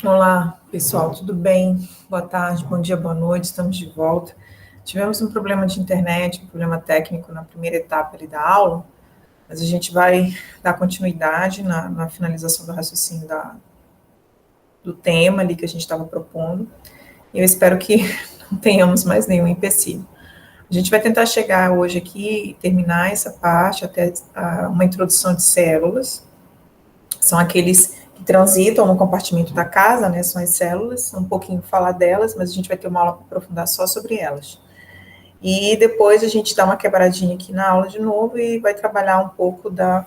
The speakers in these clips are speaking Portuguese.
Olá, pessoal, tudo bem? Boa tarde, bom dia, boa noite, estamos de volta. Tivemos um problema de internet, um problema técnico na primeira etapa ali da aula, mas a gente vai dar continuidade na finalização do raciocínio do tema ali que a gente estava propondo. E eu espero que não tenhamos mais nenhum empecilho. A gente vai tentar chegar hoje aqui e terminar essa parte até uma introdução de células. São aqueles que transitam no compartimento da casa, né? São as células, um pouquinho falar delas, mas a gente vai ter uma aula para aprofundar só sobre elas. E depois a gente dá uma quebradinha aqui na aula de novo e vai trabalhar um pouco da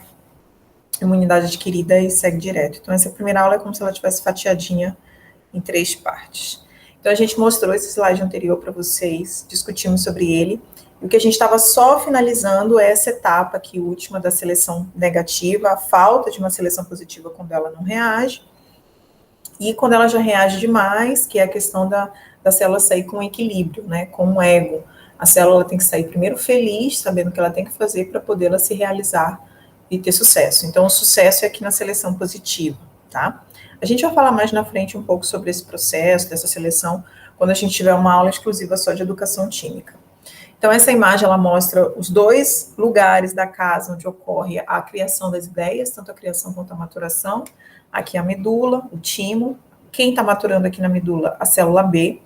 imunidade adquirida e segue direto. Então, essa primeira aula é como se ela tivesse fatiadinha em 3 partes. Então, a gente mostrou esse slide anterior para vocês, discutimos sobre ele. E o que a gente estava só finalizando é essa etapa aqui, última da seleção negativa, a falta de uma seleção positiva quando ela não reage. E quando ela já reage demais, que é a questão da célula sair com equilíbrio, né, com o ego. A célula tem que sair primeiro feliz, sabendo o que ela tem que fazer para poder ela se realizar e ter sucesso. Então, o sucesso é aqui na seleção positiva, tá? A gente vai falar mais na frente um pouco sobre esse processo, dessa seleção, quando a gente tiver uma aula exclusiva só de educação química. Então, essa imagem, ela mostra os 2 lugares da casa onde ocorre a criação das ideias, tanto a criação quanto a maturação. Aqui a medula, o timo. Quem está maturando aqui na medula? A célula B.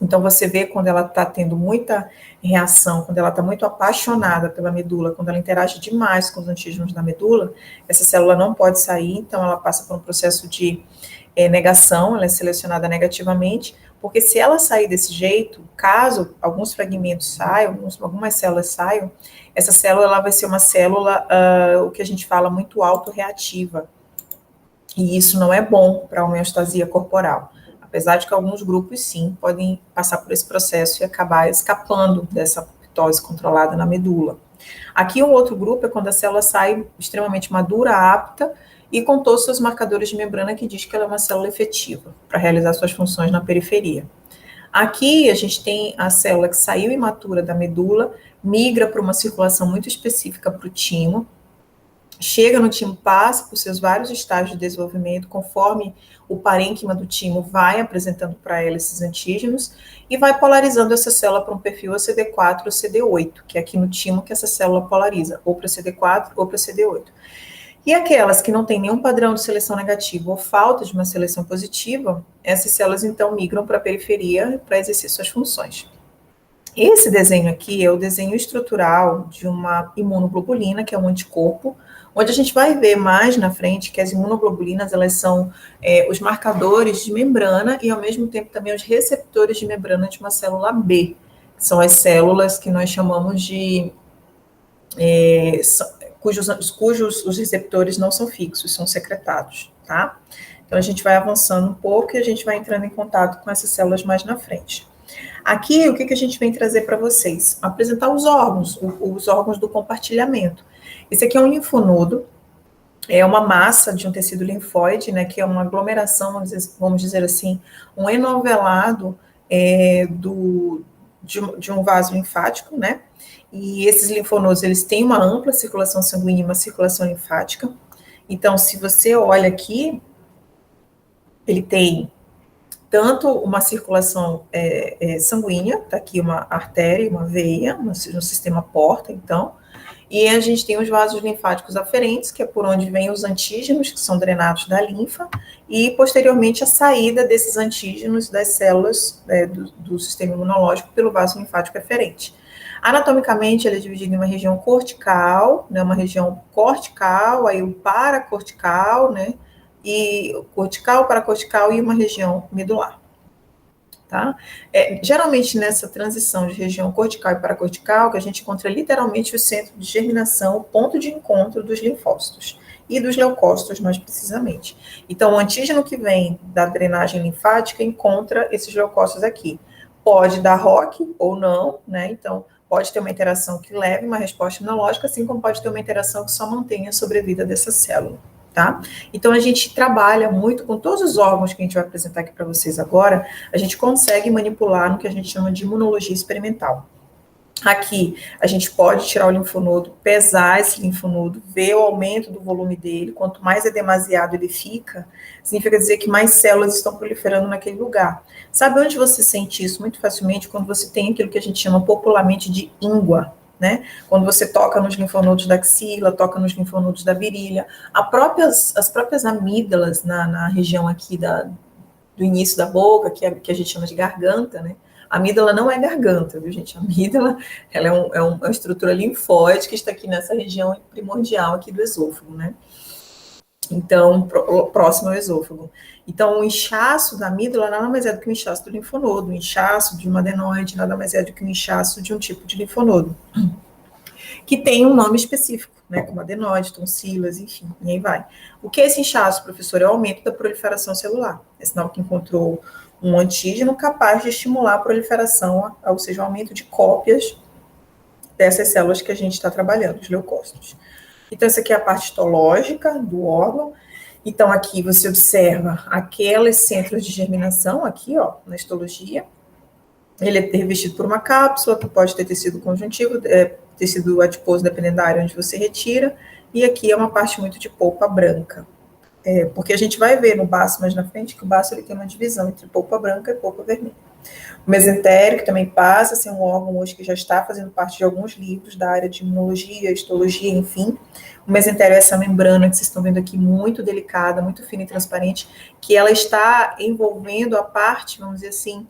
Então, você vê quando ela está tendo muita reação, quando ela está muito apaixonada pela medula, quando ela interage demais com os antígenos da medula, essa célula não pode sair, então ela passa por um processo de negação, ela é selecionada negativamente, porque se ela sair desse jeito, caso alguns fragmentos saiam, algumas células saiam, essa célula ela vai ser uma célula, o que a gente fala, muito autorreativa. E isso não é bom para a homeostasia corporal. Apesar de que alguns grupos, sim, podem passar por esse processo e acabar escapando dessa apoptose controlada na medula. Aqui, um outro grupo é quando a célula sai extremamente madura, apta, e com todos os seus marcadores de membrana que diz que ela é uma célula efetiva para realizar suas funções na periferia. Aqui, a gente tem a célula que saiu imatura da medula, migra para uma circulação muito específica para o timo, chega no timo, passa por seus vários estágios de desenvolvimento, conforme o parênquima do timo vai apresentando para ela esses antígenos, e vai polarizando essa célula para um perfil CD4 ou CD8, que é aqui no timo que essa célula polariza, ou para CD4 ou para CD8. E aquelas que não têm nenhum padrão de seleção negativa ou falta de uma seleção positiva, essas células então migram para a periferia para exercer suas funções. Esse desenho aqui é o desenho estrutural de uma imunoglobulina, que é um anticorpo, onde a gente vai ver mais na frente que as imunoglobulinas, elas são os marcadores de membrana e, ao mesmo tempo, também os receptores de membrana de uma célula B, que são as células que nós chamamos de... cujos os receptores não são fixos, são secretados, tá? Então, a gente vai avançando um pouco e a gente vai entrando em contato com essas células mais na frente. Aqui, o que a gente vem trazer para vocês? Apresentar os órgãos do compartilhamento. Esse aqui é um linfonodo, é uma massa de um tecido linfóide, né, que é uma aglomeração, vamos dizer assim, um enovelado de um vaso linfático, né, e esses linfonodos, eles têm uma ampla circulação sanguínea e uma circulação linfática. Então, se você olha aqui, ele tem tanto uma circulação sanguínea, tá aqui uma artéria, uma veia, no sistema porta, então, e a gente tem os vasos linfáticos aferentes, que é por onde vêm os antígenos, que são drenados da linfa, e, posteriormente, a saída desses antígenos das células do sistema imunológico pelo vaso linfático aferente. Anatomicamente, ele é dividido em uma região cortical, né, uma região cortical, aí o paracortical, né, e cortical, paracortical e uma região medular. Tá? Geralmente, nessa transição de região cortical e paracortical, que a gente encontra literalmente o centro de germinação, o ponto de encontro dos linfócitos e dos leucócitos, mais precisamente. Então, o antígeno que vem da drenagem linfática encontra esses leucócitos aqui. Pode dar ROC ou não, né? Então, pode ter uma interação que leve uma resposta imunológica, assim como pode ter uma interação que só mantenha a sobrevida dessa célula. Tá? Então, a gente trabalha muito com todos os órgãos que a gente vai apresentar aqui para vocês agora, a gente consegue manipular no que a gente chama de imunologia experimental. Aqui, a gente pode tirar o linfonodo, pesar esse linfonodo, ver o aumento do volume dele. Quanto mais edemasiado ele fica, significa dizer que mais células estão proliferando naquele lugar. Sabe onde você sente isso muito facilmente? Quando você tem aquilo que a gente chama popularmente de íngua, né? Quando você toca nos linfonodos da axila, toca nos linfonodos da virilha. As próprias amígdalas na região aqui do início da boca, que a gente chama de garganta, né? A amígdala não é garganta, viu, gente? A amígdala, ela é uma estrutura linfóide que está aqui nessa região primordial aqui do esôfago, né? Então, próximo ao esôfago. Então, o inchaço da amígdala nada mais é do que o inchaço do linfonodo. O inchaço de uma adenoide nada mais é do que o inchaço de um tipo de linfonodo, que tem um nome específico, né, como adenoide, tonsilas, enfim, e aí vai. O que é esse inchaço, professor? É o aumento da proliferação celular. É sinal que encontrou um antígeno capaz de estimular a proliferação, ou seja, o aumento de cópias dessas células que a gente está trabalhando, os leucócitos. Então, essa aqui é a parte histológica do órgão. Então, aqui você observa aqueles centros de germinação, aqui, ó, na histologia. Ele é revestido por uma cápsula, que pode ter tecido conjuntivo, tecido adiposo, dependendo da área onde você retira. E aqui é uma parte muito de polpa branca. Porque a gente vai ver no baço mais na frente que o baço ele tem uma divisão entre polpa branca e polpa vermelha. O mesentério, que também passa a ser um órgão hoje que já está fazendo parte de alguns livros da área de imunologia, histologia, enfim. O mesentério é essa membrana que vocês estão vendo aqui, muito delicada, muito fina e transparente, que ela está envolvendo a parte, vamos dizer assim,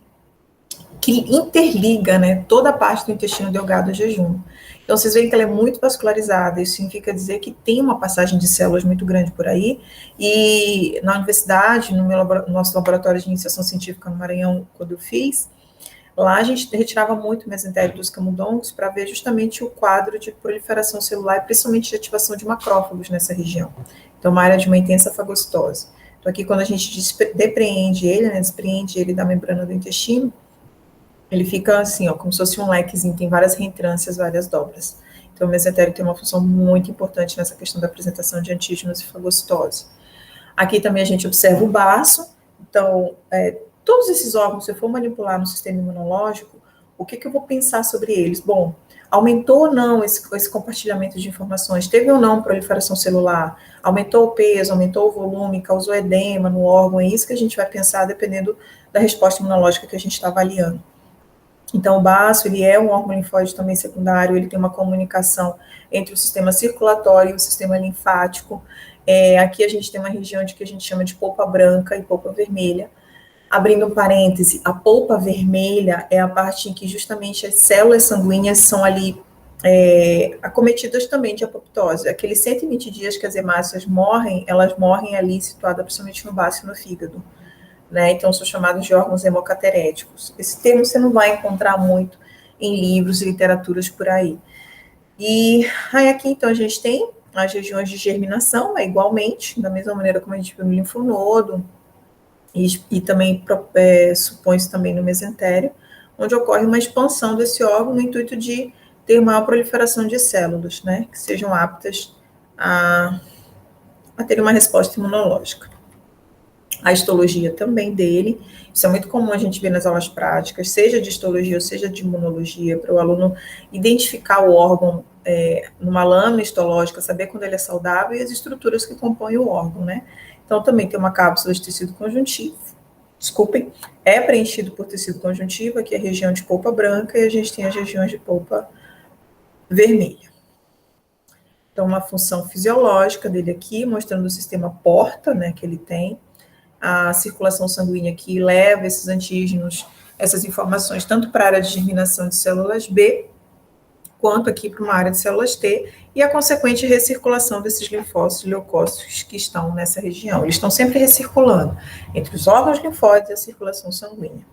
que interliga, né, toda a parte do intestino delgado ao jejum. Então, vocês veem que ela é muito vascularizada, isso significa dizer que tem uma passagem de células muito grande por aí, e na universidade, no nosso laboratório de iniciação científica no Maranhão, quando eu fiz, lá a gente retirava muito o mesentério dos camundongos para ver justamente o quadro de proliferação celular, e principalmente de ativação de macrófagos nessa região. Então, uma área de uma intensa fagocitose. Então, aqui, quando a gente depreende ele, né, despreende ele da membrana do intestino, ele fica assim, ó, como se fosse um lequezinho, tem várias reentrâncias, várias dobras. Então, o mesentério tem uma função muito importante nessa questão da apresentação de antígenos e fagocitose. Aqui também a gente observa o baço. Então, todos esses órgãos, se eu for manipular no sistema imunológico, o que eu vou pensar sobre eles? Bom, aumentou ou não esse compartilhamento de informações? Teve ou não proliferação celular? Aumentou o peso, aumentou o volume, causou edema no órgão? É isso que a gente vai pensar dependendo da resposta imunológica que a gente está avaliando. Então, o baço, ele é um órgão linfóide também secundário, ele tem uma comunicação entre o sistema circulatório e o sistema linfático. Aqui a gente tem uma região que a gente chama de polpa branca e polpa vermelha. Abrindo um parêntese, a polpa vermelha é a parte em que justamente as células sanguíneas são ali acometidas também de apoptose. Aqueles 120 dias que as hemácias morrem, elas morrem ali situadas principalmente no baço e no fígado. Né? Então, são chamados de órgãos hemocateréticos. Esse termo você não vai encontrar muito em livros e literaturas por aí. E aí aqui, então, a gente tem as regiões de germinação, igualmente, da mesma maneira como a gente viu no linfonodo, e também supõe-se também no mesentério, onde ocorre uma expansão desse órgão no intuito de ter maior proliferação de células, né, que sejam aptas a ter uma resposta imunológica. A histologia também dele, isso é muito comum a gente ver nas aulas práticas, seja de histologia ou seja de imunologia, para o aluno identificar o órgão numa lâmina histológica, saber quando ele é saudável e as estruturas que compõem o órgão, né? Então, também tem uma cápsula de tecido conjuntivo, é preenchido por tecido conjuntivo, aqui é a região de polpa branca, e a gente tem as regiões de polpa vermelha. Então, uma função fisiológica dele aqui, mostrando o sistema porta, né, que ele tem, a circulação sanguínea que leva esses antígenos, essas informações, tanto para a área de germinação de células B, quanto aqui para uma área de células T, e a consequente recirculação desses linfócitos e leucócitos que estão nessa região. Eles estão sempre recirculando entre os órgãos linfóides e a circulação sanguínea.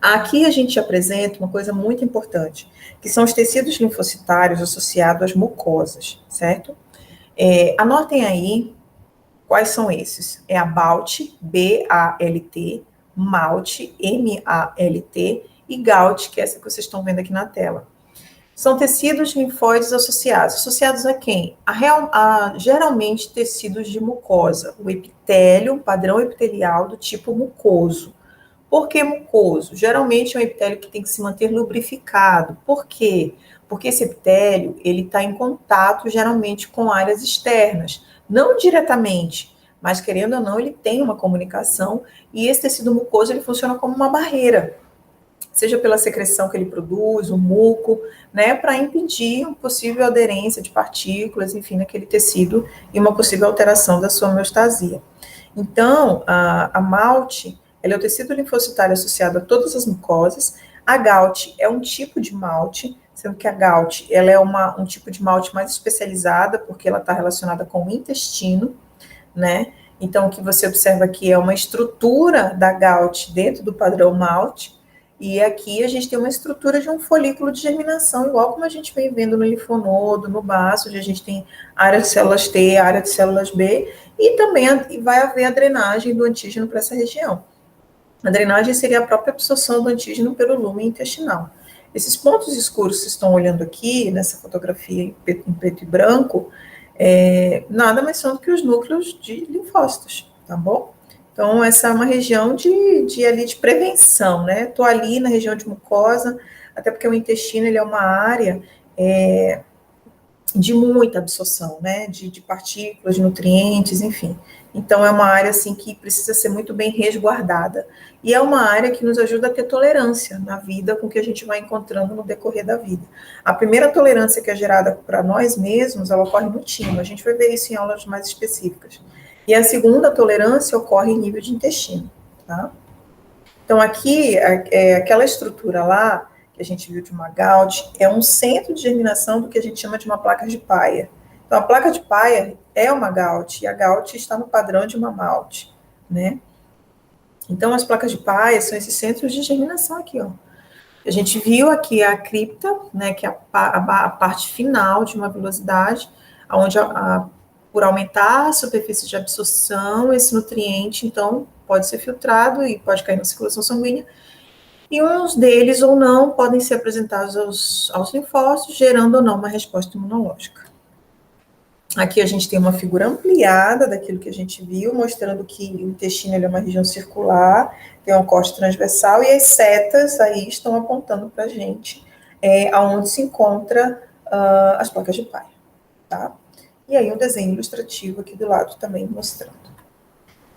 Aqui a gente apresenta uma coisa muito importante, que são os tecidos linfocitários associados às mucosas, certo? Anotem aí quais são esses. É a BALT, B-A-L-T, MALT, M-A-L-T, e GALT, que é essa que vocês estão vendo aqui na tela. São tecidos linfóides associados. Associados a quem? Geralmente tecidos de mucosa. O epitélio, padrão epitelial do tipo mucoso. Por que mucoso? Geralmente é um epitélio que tem que se manter lubrificado. Por quê? Porque esse epitélio, ele está em contato, geralmente, com áreas externas. Não diretamente, mas, querendo ou não, ele tem uma comunicação, e esse tecido mucoso, ele funciona como uma barreira, seja pela secreção que ele produz, o muco, né, para impedir uma possível aderência de partículas, enfim, naquele tecido, e uma possível alteração da sua homeostasia. Então, a malte, ela é o tecido linfocitário associado a todas as mucosas. A GALT é um tipo de malte, sendo que a GALT, ela é um tipo de malte mais especializada, porque ela está relacionada com o intestino, né? Então, o que você observa aqui é uma estrutura da GALT dentro do padrão malte, e aqui a gente tem uma estrutura de um folículo de germinação, igual como a gente vem vendo no linfonodo, no baço, onde a gente tem área de células T, área de células B, e também vai haver a drenagem do antígeno para essa região. A drenagem seria a própria absorção do antígeno pelo lumen intestinal. Esses pontos escuros que vocês estão olhando aqui, nessa fotografia em preto e branco, nada mais são do que os núcleos de linfócitos, tá bom? Então, essa é uma região de prevenção, né? Estou ali na região de mucosa, até porque o intestino, ele é uma área de muita absorção, né? De partículas, de nutrientes, enfim. Então, é uma área, assim, que precisa ser muito bem resguardada. E é uma área que nos ajuda a ter tolerância na vida com o que a gente vai encontrando no decorrer da vida. A primeira tolerância que é gerada para nós mesmos, ela ocorre no timo. A gente vai ver isso em aulas mais específicas. E a segunda tolerância ocorre em nível de intestino, tá? Então, aqui, aquela estrutura lá, que a gente viu de uma GALT, é um centro de germinação do que a gente chama de uma placa de Peyer. Então, a placa de Peyer é uma GALT, e a GALT está no padrão de uma malte, né? Então, as placas de Peyer são esses centros de germinação aqui, ó. A gente viu aqui a cripta, né, que é a parte final de uma velocidade, onde por aumentar a superfície de absorção, esse nutriente, então, pode ser filtrado e pode cair na circulação sanguínea, e uns deles ou não podem ser apresentados aos linfócitos, gerando ou não uma resposta imunológica. Aqui a gente tem uma figura ampliada daquilo que a gente viu, mostrando que o intestino ele é uma região circular, tem um corte transversal, e as setas aí estão apontando para a gente aonde se encontra as placas de Peyer, tá? E aí um desenho ilustrativo aqui do lado também mostrando.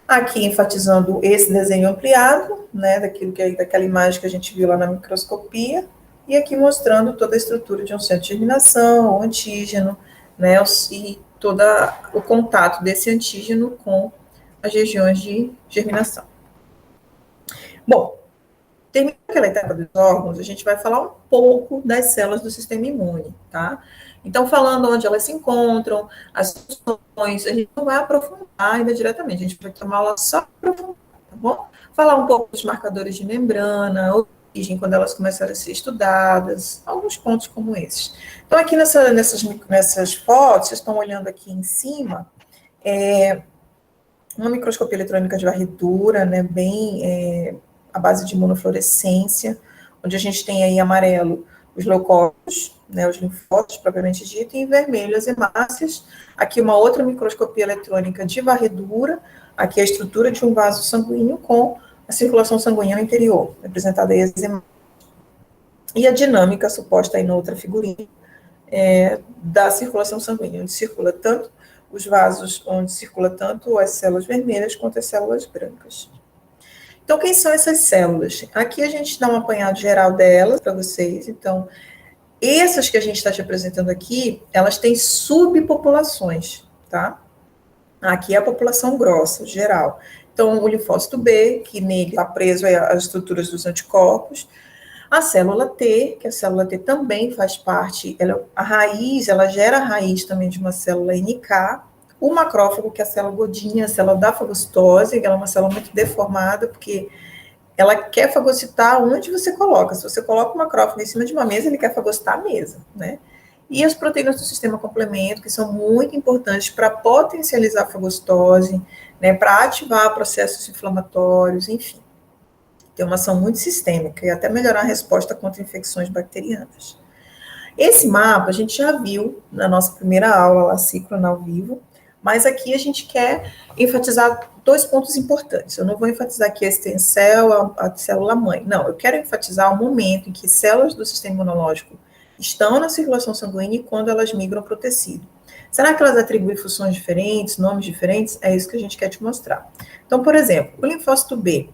Aqui enfatizando esse desenho ampliado, né, daquela imagem que a gente viu lá na microscopia, e aqui mostrando toda a estrutura de um centro de germinação, o antígeno, né, e todo o contato desse antígeno com as regiões de germinação. Bom, terminando aquela etapa dos órgãos, a gente vai falar um pouco das células do sistema imune, tá? Então, falando onde elas se encontram, as funções, a gente não vai aprofundar ainda diretamente, a gente vai tomar aula só para aprofundar, tá bom? Falar um pouco dos marcadores de membrana, origem, quando elas começaram a ser estudadas, alguns pontos como esses. Então, aqui nessas fotos, vocês estão olhando aqui em cima, uma microscopia eletrônica de varredura, né, bem à base de imunofluorescência, onde a gente tem aí amarelo os leucócitos, né, os linfócitos propriamente dito, e em vermelho as hemácias. Aqui uma outra microscopia eletrônica de varredura, aqui a estrutura de um vaso sanguíneo com a circulação sanguínea no interior, representada aí as hemácias. E a dinâmica suposta aí na outra figurinha da circulação sanguínea, onde circula tanto os vasos, onde circula tanto as células vermelhas quanto as células brancas. Então, quem são essas células? Aqui a gente dá um apanhado geral delas para vocês. Então, essas que a gente está te apresentando aqui, elas têm subpopulações, tá? Aqui é a população grossa, geral. Então, o linfócito B, que nele está preso às estruturas dos anticorpos. A célula T, que a célula T também faz parte, ela gera a raiz também de uma célula NK. O macrófago, que é a célula Godinha, a célula da fagocitose, que ela é uma célula muito deformada, porque ela quer fagocitar onde você coloca. Se você coloca o macrófago em cima de uma mesa, ele quer fagocitar a mesa, né? E as proteínas do sistema complemento, que são muito importantes para potencializar a fagocitose, né, para ativar processos inflamatórios, enfim. Tem uma ação muito sistêmica e até melhorar a resposta contra infecções bacterianas. Esse mapa a gente já viu na nossa primeira aula lá, síncrona ao vivo, Mas aqui a gente quer enfatizar dois pontos importantes. Eu não vou enfatizar aqui a stem cell, a célula-mãe. Não, eu quero enfatizar o momento em que células do sistema imunológico estão na circulação sanguínea e quando elas migram para o tecido. Será que elas atribuem funções diferentes, nomes diferentes? É isso que a gente quer te mostrar. Então, por exemplo, o linfócito B,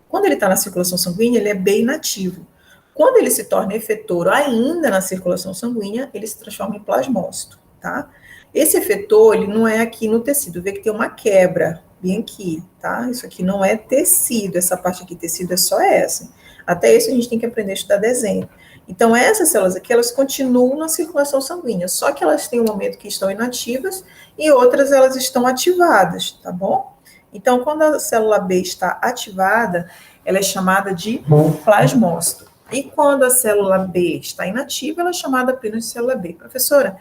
quando ele está na circulação sanguínea, ele é B inativo. Quando ele se torna efetor ainda na circulação sanguínea, ele se transforma em plasmócito, tá? Esse efetor, ele não é aqui no tecido, vê que tem uma quebra bem aqui, tá? Isso aqui não é tecido, essa parte aqui, tecido, é só essa. Até isso a gente tem que aprender a estudar desenho. Então, essas células aqui, elas continuam na circulação sanguínea, só que elas têm um momento que estão inativas e outras elas estão ativadas, tá bom? Então, quando a célula B está ativada, ela é chamada de plasmócito. E quando a célula B está inativa, ela é chamada apenas de célula B. Professora,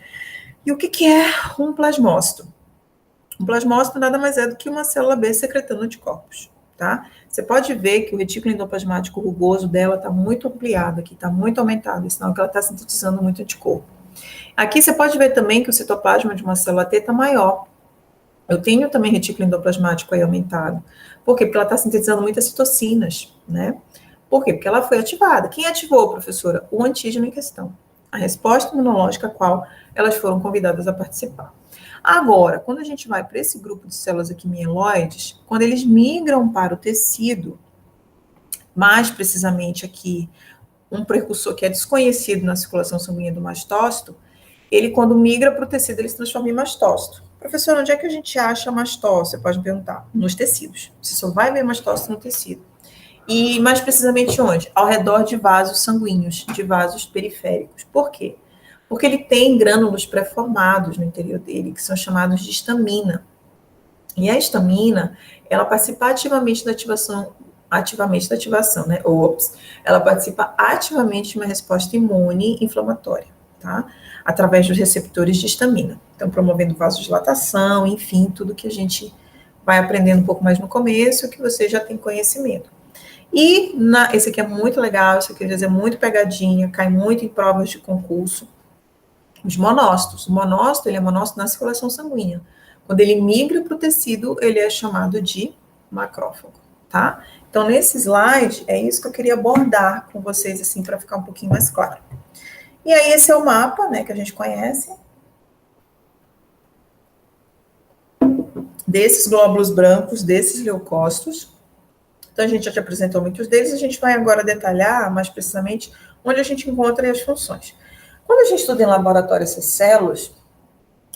e o que é um plasmócito? Um plasmócito nada mais é do que uma célula B secretando anticorpos, tá? Você pode ver que o retículo endoplasmático rugoso dela está muito ampliado aqui, está muito aumentado, sinal que ela está sintetizando muito anticorpo. Aqui você pode ver também que o citoplasma de uma célula T está maior. Eu tenho também retículo endoplasmático aí aumentado. Por quê? Porque ela está sintetizando muitas citocinas, né? Por quê? Porque ela foi ativada. Quem ativou, professora? O antígeno em questão. A resposta imunológica a qual elas foram convidadas a participar. Agora, quando a gente vai para esse grupo de células aqui mieloides, quando eles migram para o tecido, mais precisamente aqui, um precursor que é desconhecido na circulação sanguínea do mastócito, ele, quando migra para o tecido, ele se transforma em mastócito. Professor, onde é que a gente acha mastócito? Você pode me perguntar. Nos tecidos. Você só vai ver mastócito no tecido. E, mais precisamente, onde? Ao redor de vasos sanguíneos, de vasos periféricos. Por quê? Porque ele tem grânulos pré-formados no interior dele, que são chamados de histamina. E a histamina, ela participa ativamente da ativação, né? Ela participa ativamente de uma resposta imune inflamatória, tá? Através dos receptores de histamina. Então, promovendo vasodilatação, enfim, tudo que a gente vai aprendendo um pouco mais no começo, que você já tem conhecimento. E esse aqui é muito legal, esse aqui às vezes é muito pegadinha, cai muito em provas de concurso. Os monócitos. O monócito, ele é monócito na circulação sanguínea. Quando ele migra para o tecido, ele é chamado de macrófago, tá? Então, nesse slide, é isso que eu queria abordar com vocês, assim, para ficar um pouquinho mais claro. E aí, esse é o mapa, né, que a gente conhece. Desses glóbulos brancos, desses leucócitos. Então, a gente já te apresentou muitos deles, a gente vai agora detalhar mais precisamente onde a gente encontra as funções. Quando a gente estuda em laboratório essas células,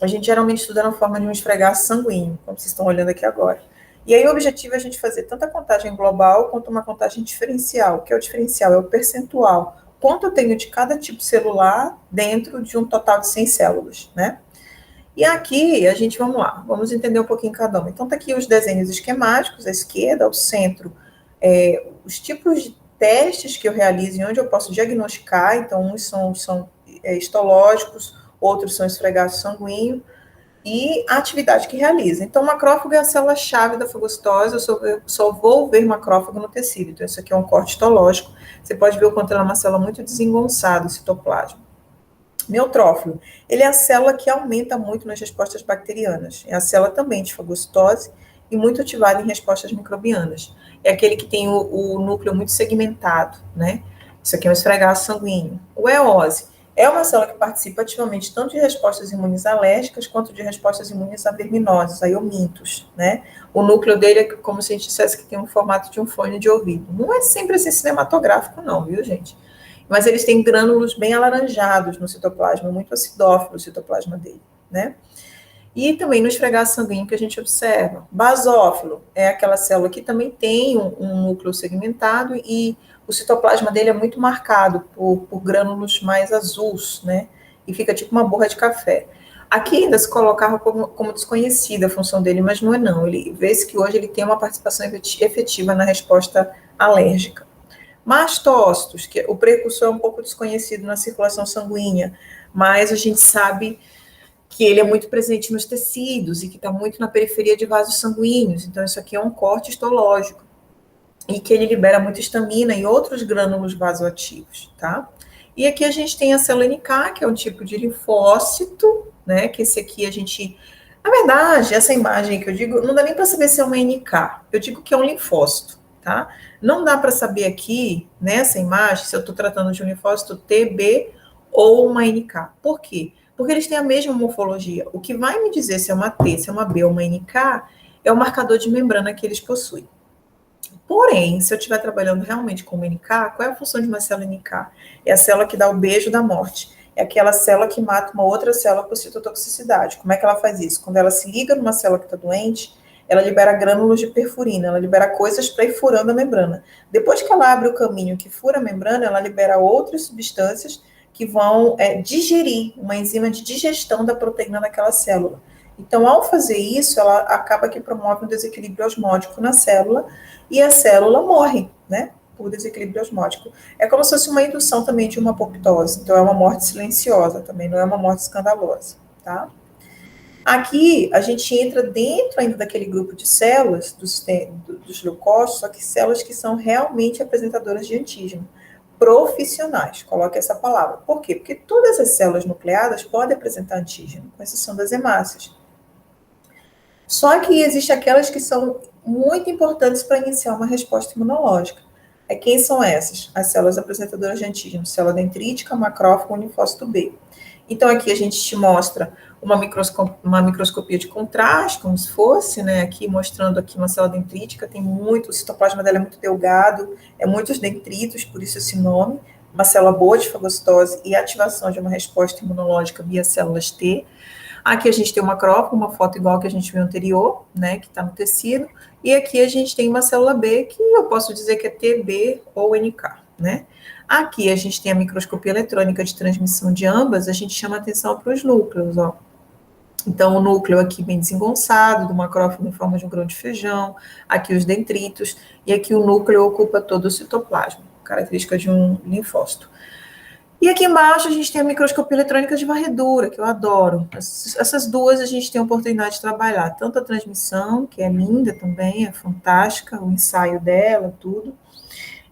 a gente geralmente estuda na forma de um esfregaço sanguíneo, como vocês estão olhando aqui agora. E aí o objetivo é a gente fazer tanto a contagem global quanto uma contagem diferencial. O que é o diferencial? É o percentual. Quanto eu tenho de cada tipo celular dentro de um total de 100 células, né? E aqui, a gente, vamos lá, vamos entender um pouquinho cada uma. Então, tá aqui os desenhos esquemáticos, à esquerda, ao centro, os tipos de testes que eu realizo e onde eu posso diagnosticar. Então, uns são histológicos, outros são esfregaço sanguíneo, e a atividade que realiza. Então, o macrófago é a célula-chave da fagocitose, eu só vou ver macrófago no tecido. Então, isso aqui é um corte histológico. Você pode ver o quanto ela é uma célula muito desengonçada, o citoplasma. Neutrófilo, ele é a célula que aumenta muito nas respostas bacterianas. É a célula também de fagocitose e muito ativada em respostas microbianas. É aquele que tem o núcleo muito segmentado, né? Isso aqui é um esfregaço sanguíneo. O eose é uma célula que participa ativamente tanto de respostas imunes alérgicas quanto de respostas imunes a verminoses, a iomintos, né? O núcleo dele é como se a gente dissesse que tem um formato de um fone de ouvido. Não é sempre assim cinematográfico não, viu, gente? Mas eles têm grânulos bem alaranjados no citoplasma, muito acidófilo o citoplasma dele, né? E também no esfregaço sanguíneo que a gente observa. Basófilo é aquela célula que também tem um núcleo segmentado e o citoplasma dele é muito marcado por grânulos mais azuis, né? E fica tipo uma borra de café. Aqui ainda se colocava como desconhecida a função dele, mas não é não. Ele vê-se que hoje ele tem uma participação efetiva na resposta alérgica. Mastócitos, que o precursor é um pouco desconhecido na circulação sanguínea, mas a gente sabe que ele é muito presente nos tecidos e que está muito na periferia de vasos sanguíneos. Então, isso aqui é um corte histológico e que ele libera muita histamina e outros grânulos vasoativos, tá? E aqui a gente tem a célula NK, que é um tipo de linfócito, né? Que esse aqui a gente Na verdade, essa imagem que eu digo, não dá nem para saber se é uma NK. Eu digo que é um linfócito, tá? Não dá para saber aqui, nessa imagem, se eu estou tratando de um linfócito T, B ou uma NK. Por quê? Porque eles têm a mesma morfologia. O que vai me dizer se é uma T, se é uma B ou uma NK é o marcador de membrana que eles possuem. Porém, se eu estiver trabalhando realmente com uma NK, qual é a função de uma célula NK? É a célula que dá o beijo da morte. É aquela célula que mata uma outra célula por citotoxicidade. Como é que ela faz isso? Quando ela se liga numa célula que está doente, ela libera grânulos de perfurina, ela libera coisas para ir furando a membrana. Depois que ela abre o caminho que fura a membrana, ela libera outras substâncias que vão digerir, uma enzima de digestão da proteína daquela célula. Então, ao fazer isso, ela acaba que promove um desequilíbrio osmótico na célula e a célula morre, né? Por desequilíbrio osmótico. É como se fosse uma indução também de uma apoptose. Então, é uma morte silenciosa também, não é uma morte escandalosa, tá? Aqui, a gente entra dentro ainda daquele grupo de células dos leucócitos, só que células que são realmente apresentadoras de antígeno, profissionais, coloque essa palavra. Por quê? Porque todas as células nucleadas podem apresentar antígeno, com exceção das hemácias. Só que existem aquelas que são muito importantes para iniciar uma resposta imunológica. Quem são essas? As células apresentadoras de antígeno, célula dendrítica, macrófago, linfócito B. Então, aqui a gente te mostra uma microscopia de contraste, como se fosse, né? Aqui mostrando aqui uma célula dendrítica, tem muito, o citoplasma dela é muito delgado, muitos dendritos, por isso esse nome. Uma célula boa de fagocitose e ativação de uma resposta imunológica via células T. Aqui a gente tem uma macrófago, uma foto igual que a gente viu anterior, né, que está no tecido, e aqui a gente tem uma célula B, que eu posso dizer que é TB ou NK, né. Aqui a gente tem a microscopia eletrônica de transmissão de ambas, a gente chama atenção para os núcleos, ó. Então, o núcleo aqui bem desengonçado, do macrófago em forma de um grão de feijão, aqui os dendritos, e aqui o núcleo ocupa todo o citoplasma, característica de um linfócito. E aqui embaixo a gente tem a microscopia eletrônica de varredura, que eu adoro. Essas duas a gente tem a oportunidade de trabalhar, tanto a transmissão, que é linda também, é fantástica, o ensaio dela, tudo.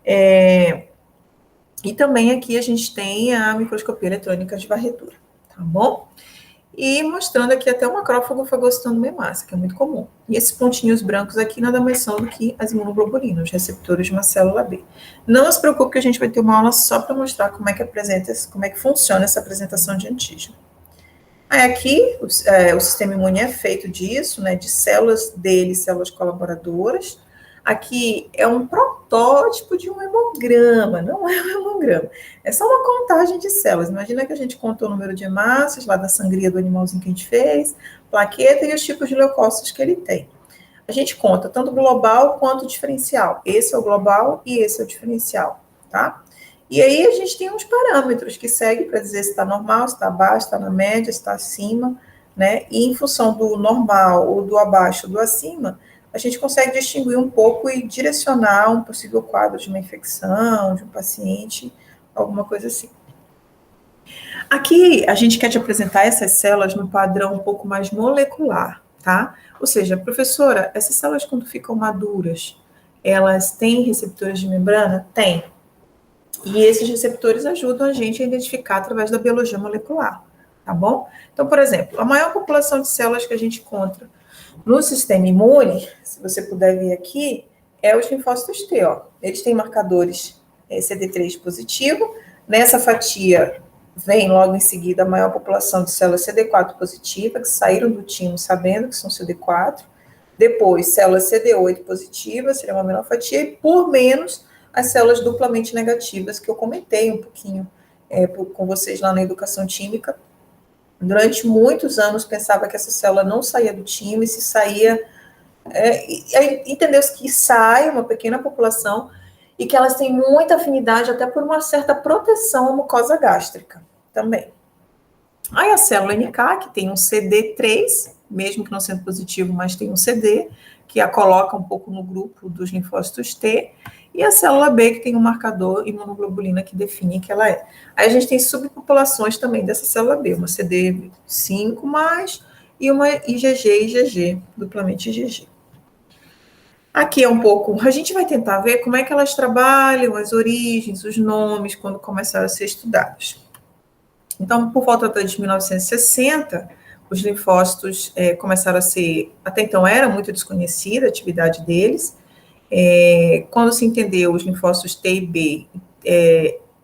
E também aqui a gente tem a microscopia eletrônica de varredura, tá bom? E mostrando aqui até o macrófago fagocitando uma hemácia, que é muito comum. E esses pontinhos brancos aqui nada mais são do que as imunoglobulinas, os receptores de uma célula B. Não se preocupe que a gente vai ter uma aula só para mostrar como é que funciona essa apresentação de antígeno. Aí aqui, o sistema imune é feito disso, né, de células dele, células colaboradoras. Aqui é um protótipo de um hemograma, não é um hemograma. É só uma contagem de células. Imagina que a gente contou o número de hemácias, lá da sangria do animalzinho que a gente fez, plaqueta e os tipos de leucócitos que ele tem. A gente conta tanto global quanto diferencial. Esse é o global e esse é o diferencial, tá? E aí a gente tem uns parâmetros que seguem para dizer se está normal, se está abaixo, se está na média, se está acima, né? E em função do normal ou do abaixo ou do acima, a gente consegue distinguir um pouco e direcionar um possível quadro de uma infecção, de um paciente, alguma coisa assim. Aqui, a gente quer te apresentar essas células no padrão um pouco mais molecular, tá? Ou seja, professora, essas células quando ficam maduras, elas têm receptores de membrana? Tem. E esses receptores ajudam a gente a identificar através da biologia molecular, tá bom? Então, por exemplo, a maior população de células que a gente encontra no sistema imune, se você puder ver aqui, é os linfócitos T, ó. Eles têm marcadores CD3 positivo. Nessa fatia, vem logo em seguida a maior população de células CD4 positiva, que saíram do timo sabendo que são CD4. Depois, células CD8 positivas, seria uma menor fatia, e por menos as células duplamente negativas, que eu comentei um pouquinho com vocês lá na educação química. Durante muitos anos pensava que essa célula não saía do time, se saía, entendeu-se que sai uma pequena população e que elas têm muita afinidade até por uma certa proteção à mucosa gástrica também. Aí a célula NK, que tem um CD3, mesmo que não sendo positivo, mas tem um CD, que a coloca um pouco no grupo dos linfócitos T, e a célula B, que tem um marcador imunoglobulina que define que ela é. Aí a gente tem subpopulações também dessa célula B, uma CD5+, e uma IgG, duplamente IgG. Aqui é um pouco, a gente vai tentar ver como é que elas trabalham, as origens, os nomes, quando começaram a ser estudados. Então, por volta de 1960, os linfócitos começaram a ser, até então era muito desconhecida a atividade deles. Quando se entendeu os linfócitos T e B,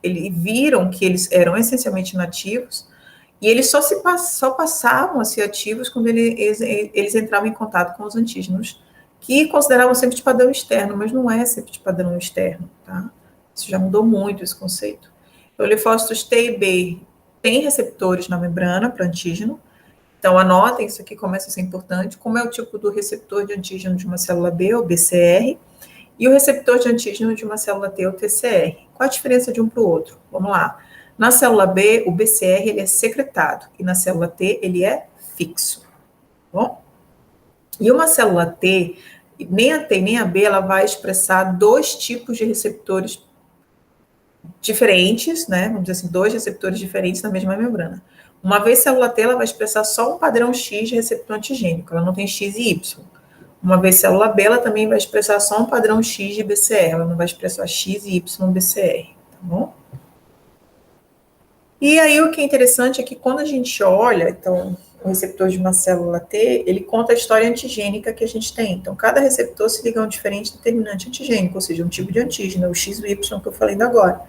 eles viram que eles eram essencialmente inativos, e eles só passavam a ser ativos quando eles entravam em contato com os antígenos, que consideravam sempre de padrão externo, mas não é sempre de padrão externo, tá? Isso já mudou muito, esse conceito. Então, linfócitos T e B têm receptores na membrana para antígeno. Então, anotem, isso aqui começa a ser importante. Como é o tipo do receptor de antígeno de uma célula B, o BCR, e o receptor de antígeno de uma célula T, o TCR. Qual a diferença de um para o outro? Vamos lá. Na célula B, o BCR ele é secretado, e na célula T ele é fixo. Tá bom? E uma célula T, nem a T nem a B, ela vai expressar dois tipos de receptores diferentes, né? Vamos dizer assim, dois receptores diferentes na mesma membrana. Uma vez célula T, ela vai expressar só um padrão X de receptor antigênico, ela não tem X e Y. Uma vez célula B, ela também vai expressar só um padrão X de BCR, ela não vai expressar X e Y BCR, tá bom? E aí o que é interessante é que quando a gente olha, então, o receptor de uma célula T, ele conta a história antigênica que a gente tem. Então, cada receptor se liga a um diferente determinante antigênico, ou seja, um tipo de antígeno, o X e o Y que eu falei ainda agora.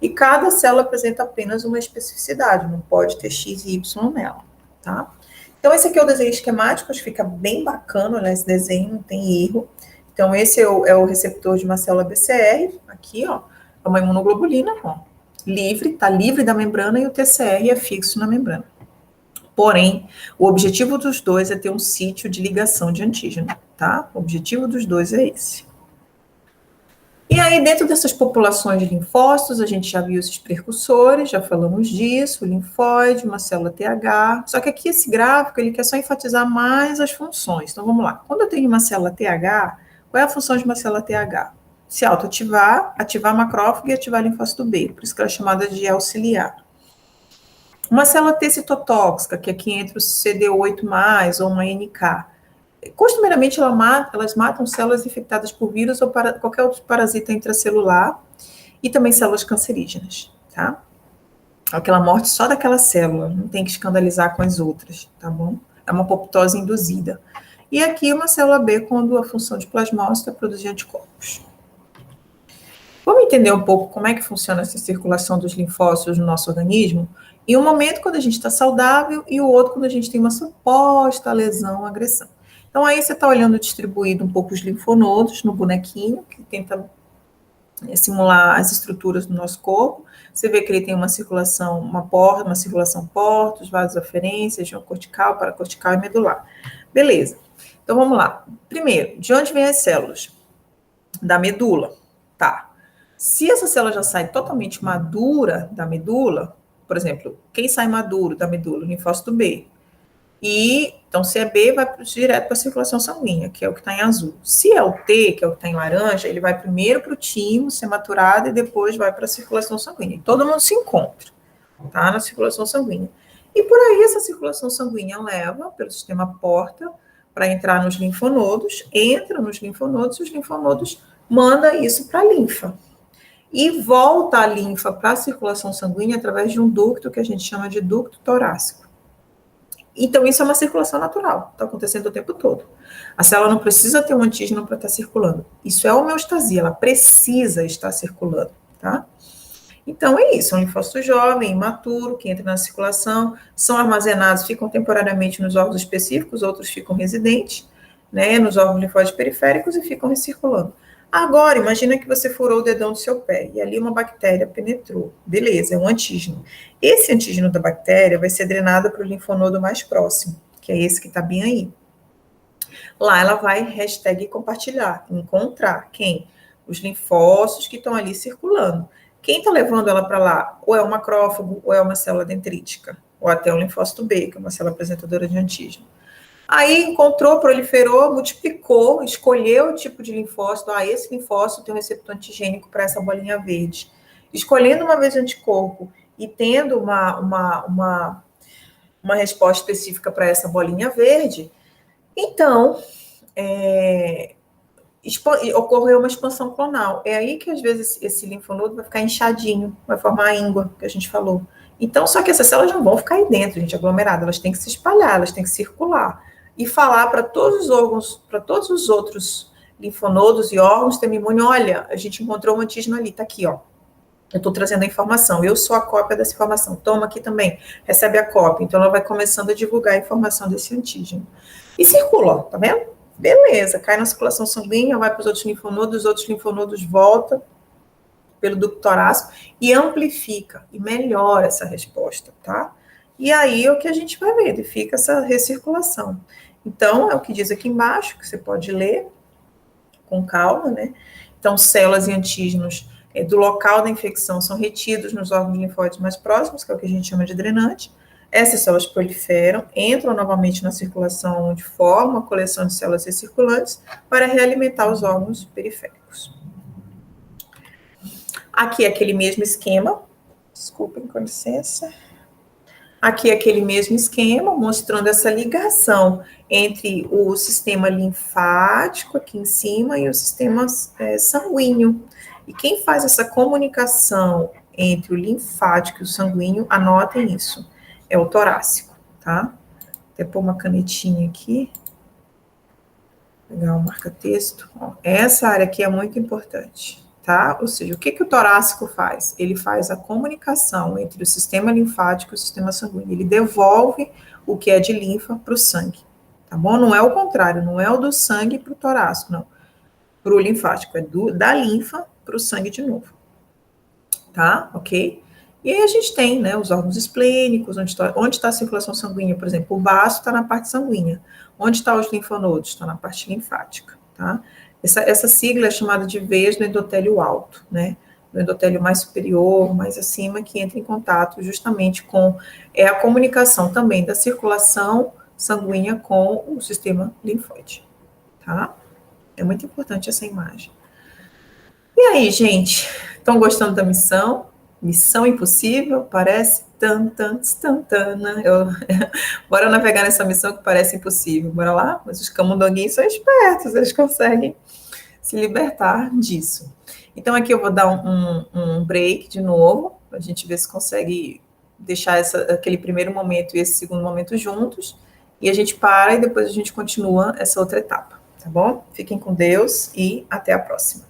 E cada célula apresenta apenas uma especificidade, não pode ter X e Y nela, tá? Então, esse aqui é o desenho esquemático, acho que fica bem bacana, né, esse desenho, não tem erro. Então, esse é o receptor de uma célula BCR, aqui, ó, é uma imunoglobulina, ó, livre, tá livre da membrana, e o TCR é fixo na membrana. Porém, o objetivo dos dois é ter um sítio de ligação de antígeno, tá? O objetivo dos dois é esse. E aí, dentro dessas populações de linfócitos, a gente já viu esses precursores, já falamos disso, o linfóide, uma célula TH. Só que aqui esse gráfico, ele quer só enfatizar mais as funções. Então, vamos lá. Quando eu tenho uma célula TH, qual é a função de uma célula TH? Se autoativar, ativar macrófago e ativar linfócito B. Por isso que ela é chamada de auxiliar. Uma célula T citotóxica, que aqui entra o CD8+, ou uma NK. Costumeiramente, elas matam células infectadas por vírus ou qualquer outro parasita intracelular, e também células cancerígenas, tá? Aquela morte só daquela célula, não tem que escandalizar com as outras, tá bom? É uma apoptose induzida. E aqui uma célula B, quando a função de plasmócito é produzir anticorpos. Vamos entender um pouco como é que funciona essa circulação dos linfócitos no nosso organismo? Em um momento quando a gente está saudável e o outro quando a gente tem uma suposta lesão, agressão. Então, aí você está olhando distribuído um pouco os linfonodos no bonequinho, que tenta simular as estruturas do nosso corpo. Você vê que ele tem uma circulação, uma circulação portos, vasos aferentes, região cortical, paracortical e medular. Beleza. Então, vamos lá. Primeiro, de onde vêm as células? Da medula. Tá. Se essa célula já sai totalmente madura da medula, por exemplo, quem sai maduro da medula? O linfócito B. E, então, se é B, vai direto para a circulação sanguínea, que é o que está em azul. Se é o T, que é o que está em laranja, ele vai primeiro para o timo, ser maturado, e depois vai para a circulação sanguínea. E todo mundo se encontra, tá? Na circulação sanguínea. E por aí, essa circulação sanguínea leva, pelo sistema porta, para entrar nos linfonodos, entra nos linfonodos, e os linfonodos manda isso para a linfa. E volta a linfa para a circulação sanguínea através de um ducto que a gente chama de ducto torácico. Então, isso é uma circulação natural, está acontecendo o tempo todo. A célula não precisa ter um antígeno para estar circulando. Isso é homeostasia, ela precisa estar circulando, tá? Então, é isso, é um linfócito jovem, imaturo, que entra na circulação, são armazenados, ficam temporariamente nos órgãos específicos, outros ficam residentes, né, nos órgãos linfóides periféricos e ficam recirculando. Agora, imagina que você furou o dedão do seu pé e ali uma bactéria penetrou. Beleza, é um antígeno. Esse antígeno da bactéria vai ser drenado para o linfonodo mais próximo, que é esse que está bem aí. Lá ela vai #compartilhar, encontrar quem? Os linfócitos que estão ali circulando. Quem está levando ela para lá? Ou é um macrófago, ou é uma célula dendrítica, ou até um linfócito B, que é uma célula apresentadora de antígeno. Aí encontrou, proliferou, multiplicou, escolheu o tipo de linfócito. Esse linfócito tem um receptor antigênico para essa bolinha verde. Escolhendo uma vez o anticorpo e tendo uma resposta específica para essa bolinha verde, então ocorreu uma expansão clonal. É aí que às vezes esse linfonodo vai ficar inchadinho, vai formar a íngua, que a gente falou. Então, só que essas células não vão ficar aí dentro, gente, aglomeradas, elas têm que se espalhar, elas têm que circular. E falar para todos os órgãos, para todos os outros linfonodos e órgãos do sistema imune, olha, a gente encontrou um antígeno ali, tá aqui, ó. Eu estou trazendo a informação, eu sou a cópia dessa informação, toma aqui também, recebe a cópia. Então, ela vai começando a divulgar a informação desse antígeno. E circula, ó, tá vendo? Beleza, cai na circulação sanguínea, vai para os outros linfonodos voltam pelo ducto torácico e amplifica e melhora essa resposta, tá? E aí é o que a gente vai ver, fica essa recirculação. Então, é o que diz aqui embaixo, que você pode ler com calma, né? Então, células e antígenos do local da infecção são retidos nos órgãos linfóides mais próximos, que é o que a gente chama de drenante. Essas células proliferam, entram novamente na circulação, onde formam a coleção de células recirculantes para realimentar os órgãos periféricos. Aqui é aquele mesmo esquema, desculpem, com licença. Aqui é aquele mesmo esquema, mostrando essa ligação entre o sistema linfático aqui em cima e o sistema sanguíneo. E quem faz essa comunicação entre o linfático e o sanguíneo, anotem isso, é o torácico, tá? Até pôr uma canetinha aqui. Pegar o marca-texto. Essa área aqui é muito importante. Tá? Ou seja, o que o torácico faz? Ele faz a comunicação entre o sistema linfático e o sistema sanguíneo. Ele devolve o que é de linfa para o sangue, tá bom? Não é o contrário, não é o do sangue para o torácico, não. Para o linfático, é da linfa para o sangue de novo, tá? Ok? E aí a gente tem, né, os órgãos esplênicos, onde está a circulação sanguínea, por exemplo, o baço está na parte sanguínea. Onde estão os linfonodos? Está na parte linfática, tá? Essa sigla é chamada de veias do endotélio alto, né? Do endotélio mais superior, mais acima, que entra em contato justamente com a comunicação também da circulação sanguínea com o sistema linfóide, tá? É muito importante essa imagem. E aí, gente, estão gostando da missão? Missão impossível? Parece tantana. Bora navegar nessa missão que parece impossível. Bora lá? Mas os camundonguinhos são espertos, eles conseguem se libertar disso. Então, aqui eu vou dar um break de novo, para a gente ver se consegue deixar aquele primeiro momento e esse segundo momento juntos, e a gente para e depois a gente continua essa outra etapa, tá bom? Fiquem com Deus e até a próxima.